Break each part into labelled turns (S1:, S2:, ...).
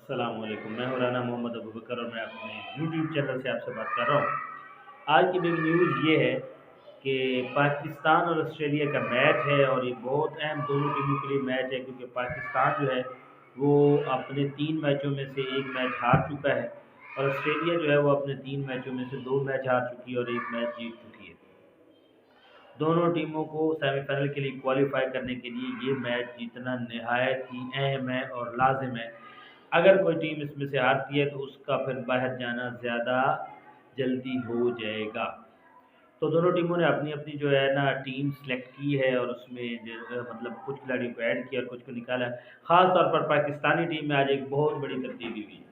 S1: السلام علیکم، میں ہوں رانا محمد ابوبکر اور میں اپنے یوٹیوب چینل سے آپ سے بات کر رہا ہوں۔ آج کی بگ نیوز یہ ہے کہ پاکستان اور آسٹریلیا کا میچ ہے اور یہ بہت اہم دونوں ٹیموں کے لیے میچ ہے، کیونکہ پاکستان جو ہے وہ اپنے 3 میچوں میں سے 1 میچ ہار چکا ہے اور آسٹریلیا جو ہے وہ اپنے 3 میچوں میں سے 2 میچ ہار چکی ہے اور 1 میچ جیت چکی ہے۔ دونوں ٹیموں کو سیمی فائنل کے لیے کوالیفائی کرنے کے لیے یہ میچ جیتنا نہایت ہی اہم ہے اور لازم ہے۔ اگر کوئی ٹیم اس میں سے ہارتی ہے تو اس کا پھر باہر جانا زیادہ جلدی ہو جائے گا۔ تو دونوں ٹیموں نے اپنی اپنی جو ہے نا ٹیم سلیکٹ کی ہے اور اس میں مطلب کچھ کھلاڑیوں کو ایڈ کیا اور کچھ کو نکالا ہے۔ خاص طور پر پاکستانی ٹیم میں آج ایک بہت بڑی تبدیلی ہوئی ہے۔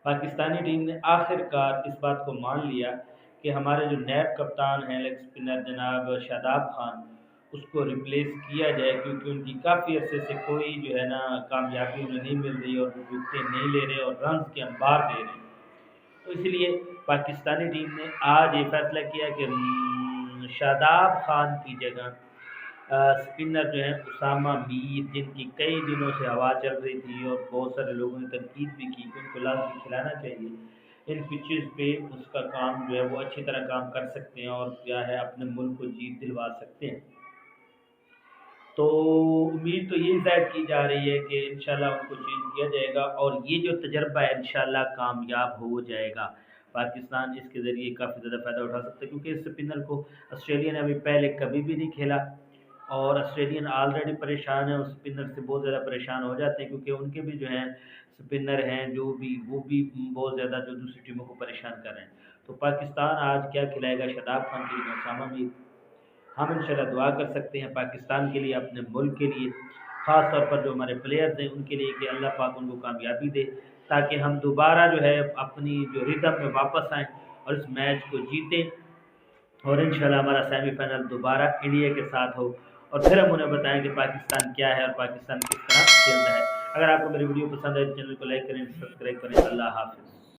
S1: پاکستانی ٹیم نے آخر کار اس بات کو مان لیا کہ ہمارے جو نیب کپتان ہیں لیگ اسپنر جناب شاداب خان، اس کو ریپلیس کیا جائے، کیونکہ ان کی کافی عرصے سے کوئی جو ہے نا کامیابی انہیں نہیں مل رہی اور وہ وکٹیں نہیں لے رہے اور رنز کے انبار دے رہے ہیں۔ تو اس لیے پاکستانی ٹیم نے آج یہ فیصلہ کیا کہ شاداب خان کی جگہ اسپنر جو ہیں اسامہ میر، جن کی کئی دنوں سے ہوا چل رہی تھی اور بہت سارے لوگوں نے تنقید بھی کی کہ ان کو لازمی کھلانا چاہیے، ان پچز پہ اس کا کام جو ہے وہ اچھی طرح کام کر سکتے ہیں اور کیا ہے اپنے ملک کو جیت دلوا سکتے ہیں۔ تو امید تو یہ ظاہر کی جا رہی ہے کہ انشاءاللہ ان کو چینج کیا جائے گا اور یہ جو تجربہ ہے انشاءاللہ کامیاب ہو جائے گا۔ پاکستان اس کے ذریعے کافی زیادہ فائدہ اٹھا سکتا ہے، کیونکہ اس اسپنر کو آسٹریلیا نے ابھی پہلے کبھی بھی نہیں کھیلا اور آسٹریلین آلریڈی پریشان ہیں، اس اسپنر سے بہت زیادہ پریشان ہو جاتے ہیں، کیونکہ ان کے بھی جو ہیں اسپنر ہیں جو بھی وہ بھی بہت زیادہ جو دوسری ٹیموں کو پریشان کر رہے ہیں۔ تو پاکستان آج کیا کھلائے گا شاداب خان کے لیے اسامہ میر؟ ہم انشاءاللہ دعا کر سکتے ہیں پاکستان کے لیے، اپنے ملک کے لیے، خاص طور پر جو ہمارے پلیئرز ہیں ان کے لیے کہ اللہ پاک ان کو کامیابی دے، تاکہ ہم دوبارہ جو ہے اپنی جو ردم میں واپس آئیں اور اس میچ کو جیتیں اور انشاءاللہ ہمارا سیمی فائنل دوبارہ انڈیا کے ساتھ ہو، اور پھر ہم انہیں بتائیں کہ پاکستان کیا ہے اور پاکستان کس طرح کھیلتا ہے۔ اگر آپ کو میری ویڈیو پسند ہے تو چینل کو لائک کریں، سبسکرائب کریں۔ اللہ حافظ۔